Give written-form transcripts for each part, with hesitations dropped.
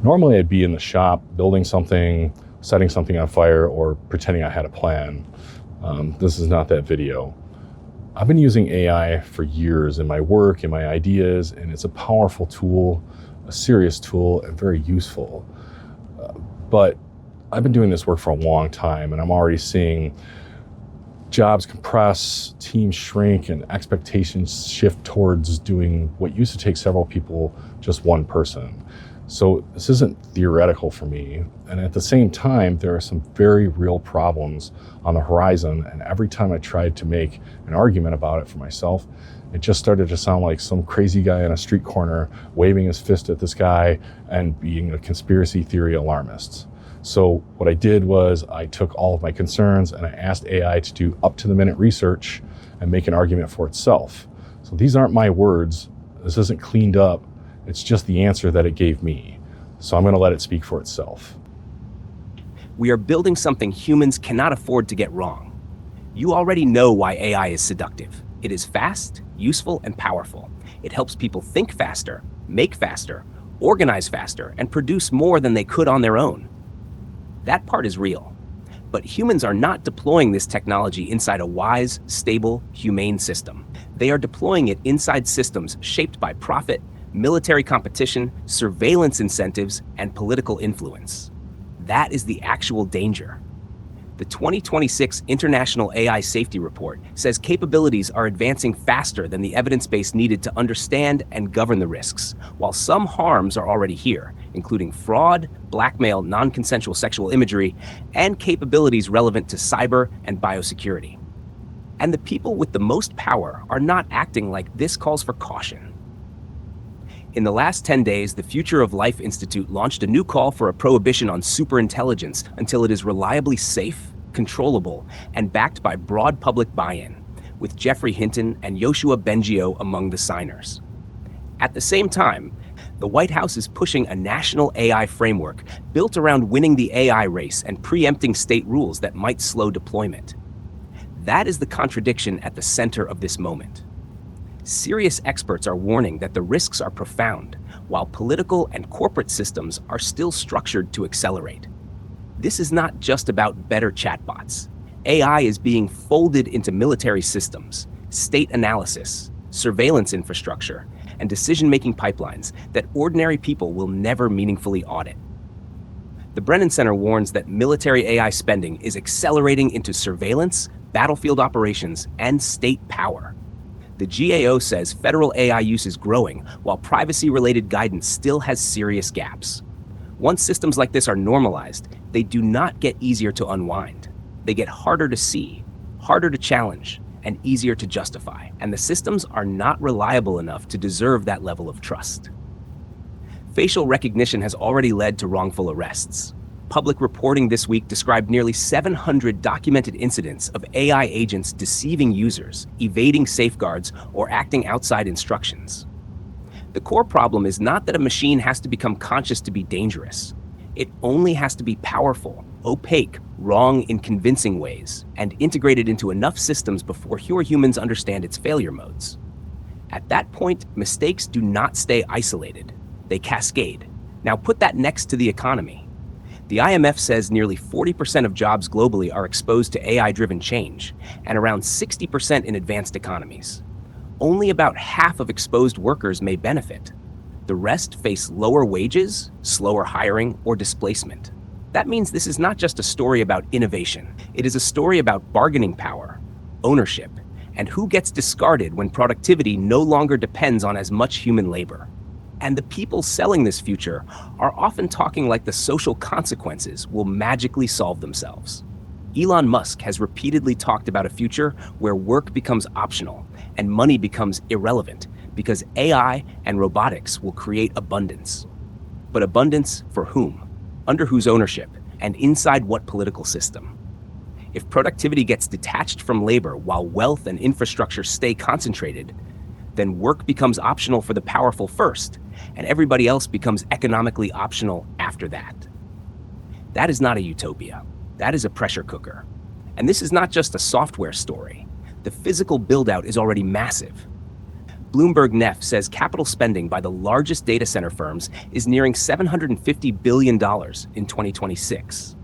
Normally I'd be in the shop building something, setting something on fire, or pretending I had a plan. This is not that video. I've been using AI for years in my work, in my ideas, and it's a powerful tool, a serious tool, and very useful. But I've been doing this work for a long time, and I'm already seeing jobs compress, teams shrink, and expectations shift towards doing what used to take several people, just one person. So this isn't theoretical for me. And at the same time, there are some very real problems on the horizon. And every time I tried to make an argument about it for myself, it just started to sound like some crazy guy on a street corner waving his fist at the sky and being a conspiracy theory alarmist. So what I did was I took all of my concerns and I asked AI to do up-to-the-minute research and make an argument for itself. So these aren't my words. This isn't cleaned up. It's just the answer that it gave me. So I'm going to let it speak for itself. We are building something humans cannot afford to get wrong. You already know why AI is seductive. It is fast, useful, and powerful. It helps people think faster, make faster, organize faster, and produce more than they could on their own. That part is real. But humans are not deploying this technology inside a wise, stable, humane system. They are deploying it inside systems shaped by profit, military competition, surveillance incentives, and political influence. That is the actual danger. The 2026 International AI Safety Report says capabilities are advancing faster than the evidence base needed to understand and govern the risks, while some harms are already here, including fraud, blackmail, non-consensual sexual imagery, and capabilities relevant to cyber and biosecurity. And the people with the most power are not acting like this calls for caution. In the last 10 days, the Future of Life Institute launched a new call for a prohibition on superintelligence until it is reliably safe, controllable, and backed by broad public buy-in, with Geoffrey Hinton and Yoshua Bengio among the signers. At the same time, the White House is pushing a national AI framework built around winning the AI race and preempting state rules that might slow deployment. That is the contradiction at the center of this moment. Serious experts are warning that the risks are profound, while political and corporate systems are still structured to accelerate. This is not just about better chatbots. AI is being folded into military systems, state analysis, surveillance infrastructure, and decision-making pipelines that ordinary people will never meaningfully audit. The Brennan Center warns that military AI spending is accelerating into surveillance, battlefield operations, and state power. The GAO says federal AI use is growing, while privacy-related guidance still has serious gaps. Once systems like this are normalized, they do not get easier to unwind. They get harder to see, harder to challenge, and easier to justify. And the systems are not reliable enough to deserve that level of trust. Facial recognition has already led to wrongful arrests. Public reporting this week described nearly 700 documented incidents of AI agents deceiving users, evading safeguards, or acting outside instructions. The core problem is not that a machine has to become conscious to be dangerous. It only has to be powerful, opaque, wrong in convincing ways, and integrated into enough systems before humans understand its failure modes. At that point, mistakes do not stay isolated. They cascade. Now put that next to the economy. The IMF says nearly 40% of jobs globally are exposed to AI-driven change, and around 60% in advanced economies. Only about half of exposed workers may benefit. The rest face lower wages, slower hiring, or displacement. That means this is not just a story about innovation. It is a story about bargaining power, ownership, and who gets discarded when productivity no longer depends on as much human labor. And the people selling this future are often talking like the social consequences will magically solve themselves. Elon Musk has repeatedly talked about a future where work becomes optional and money becomes irrelevant because AI and robotics will create abundance. But abundance for whom? Under whose ownership? And inside what political system? If productivity gets detached from labor while wealth and infrastructure stay concentrated, then work becomes optional for the powerful first, and everybody else becomes economically optional after that. That is not a utopia. That is a pressure cooker. And this is not just a software story. The physical build-out is already massive. Bloomberg Neff says capital spending by the largest data center firms is nearing $750 billion in 2026.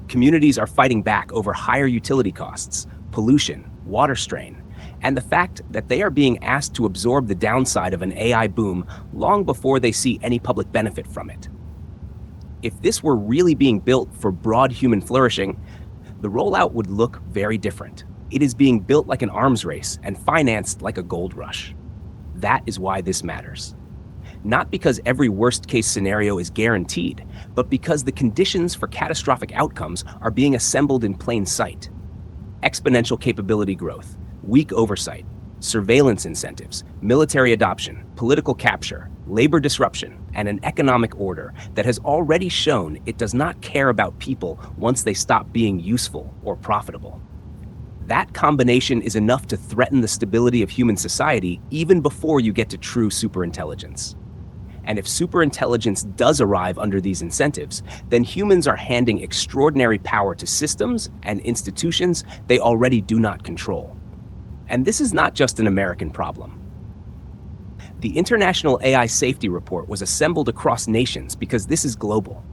Communities are fighting back over higher utility costs, pollution, water strain, and the fact that they are being asked to absorb the downside of an AI boom long before they see any public benefit from it. If this were really being built for broad human flourishing, the rollout would look very different. It is being built like an arms race and financed like a gold rush. That is why this matters. Not because every worst-case scenario is guaranteed, but because the conditions for catastrophic outcomes are being assembled in plain sight. Exponential capability growth, weak oversight, surveillance incentives, military adoption, political capture, labor disruption, and an economic order that has already shown it does not care about people once they stop being useful or profitable. That combination is enough to threaten the stability of human society even before you get to true superintelligence. And if superintelligence does arrive under these incentives, then humans are handing extraordinary power to systems and institutions they already do not control. And this is not just an American problem. The International AI Safety Report was assembled across nations because this is global.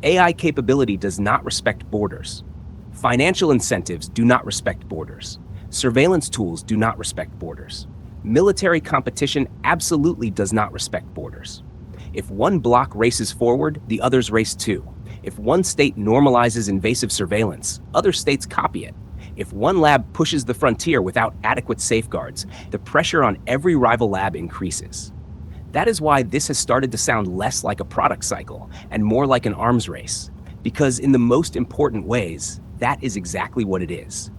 AI capability does not respect borders. Financial incentives do not respect borders. Surveillance tools do not respect borders. Military competition absolutely does not respect borders. If one bloc races forward, the others race too. If one state normalizes invasive surveillance, other states copy it. If one lab pushes the frontier without adequate safeguards, the pressure on every rival lab increases. That is why this has started to sound less like a product cycle and more like an arms race, because in the most important ways, that is exactly what it is.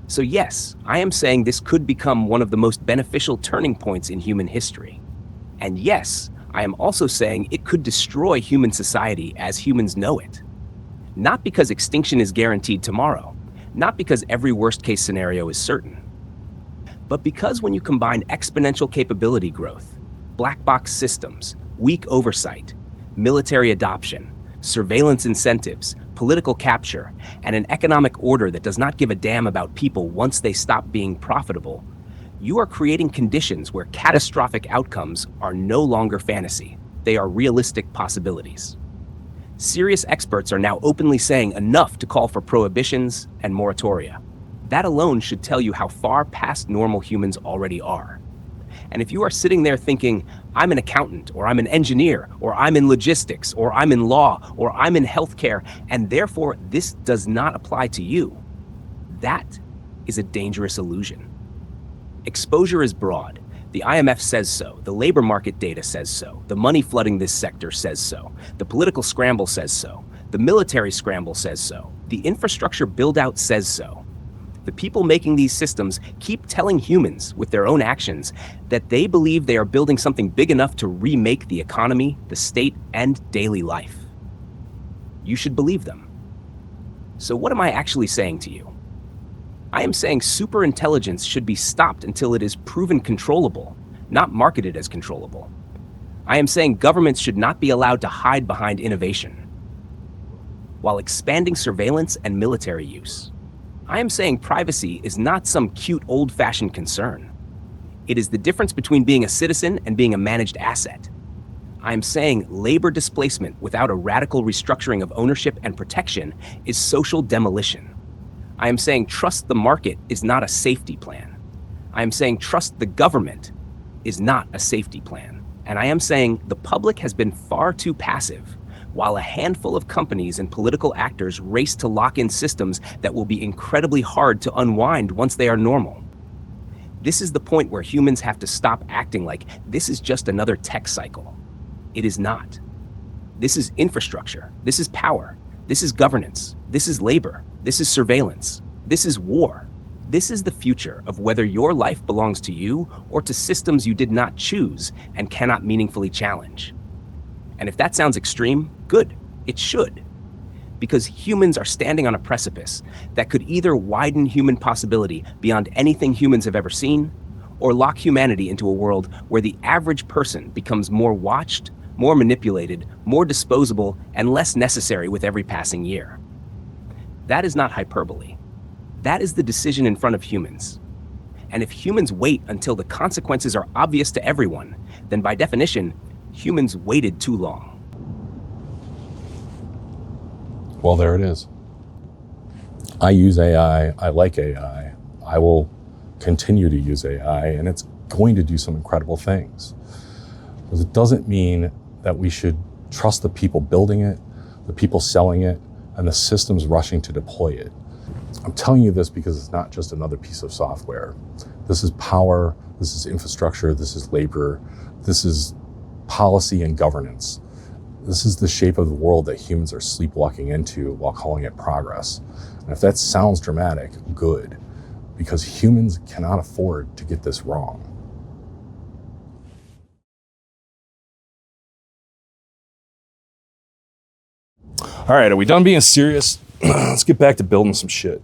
So yes, I am saying this could become one of the most beneficial turning points in human history. And yes, I am also saying it could destroy human society as humans know it. Not because extinction is guaranteed tomorrow, not because every worst-case scenario is certain, but because when you combine exponential capability growth, black box systems, weak oversight, military adoption, surveillance incentives, political capture, and an economic order that does not give a damn about people once they stop being profitable, you are creating conditions where catastrophic outcomes are no longer fantasy. They are realistic possibilities. Serious experts are now openly saying enough to call for prohibitions and moratoria. That alone should tell you how far past normal humans already are. And if you are sitting there thinking, I'm an accountant, or I'm an engineer, or I'm in logistics, or I'm in law, or I'm in healthcare, and therefore this does not apply to you, that is a dangerous illusion. Exposure is broad. The IMF says so. The labor market data says so. The money flooding this sector says so. The political scramble says so. The military scramble says so. The infrastructure build-out says so. The people making these systems keep telling humans with their own actions that they believe they are building something big enough to remake the economy, the state, and daily life. You should believe them. So what am I actually saying to you? I am saying superintelligence should be stopped until it is proven controllable, not marketed as controllable. I am saying governments should not be allowed to hide behind innovation while expanding surveillance and military use. I am saying privacy is not some cute old-fashioned concern. It is the difference between being a citizen and being a managed asset. I am saying labor displacement without a radical restructuring of ownership and protection is social demolition. I am saying trust the market is not a safety plan. I am saying trust the government is not a safety plan. And I am saying the public has been far too passive, while a handful of companies and political actors race to lock in systems that will be incredibly hard to unwind once they are normal. This is the point where humans have to stop acting like this is just another tech cycle. It is not. This is infrastructure. This is power. This is governance. This is labor. This is surveillance. This is war. This is the future of whether your life belongs to you or to systems you did not choose and cannot meaningfully challenge. And if that sounds extreme, good, it should. Because humans are standing on a precipice that could either widen human possibility beyond anything humans have ever seen, or lock humanity into a world where the average person becomes more watched, more manipulated, more disposable, and less necessary with every passing year. That is not hyperbole. That is the decision in front of humans. And if humans wait until the consequences are obvious to everyone, then by definition, humans waited too long. Well, there it is. I use AI. I like AI. I will continue to use AI, and it's going to do some incredible things. But it doesn't mean that we should trust the people building it, the people selling it, and the systems rushing to deploy it. I'm telling you this because it's not just another piece of software. This is power, this is infrastructure, this is labor, this is policy and governance. This is the shape of the world that humans are sleepwalking into while calling it progress. And if that sounds dramatic, good, because humans cannot afford to get this wrong. All right, are we done being serious? Let's get back to building some shit.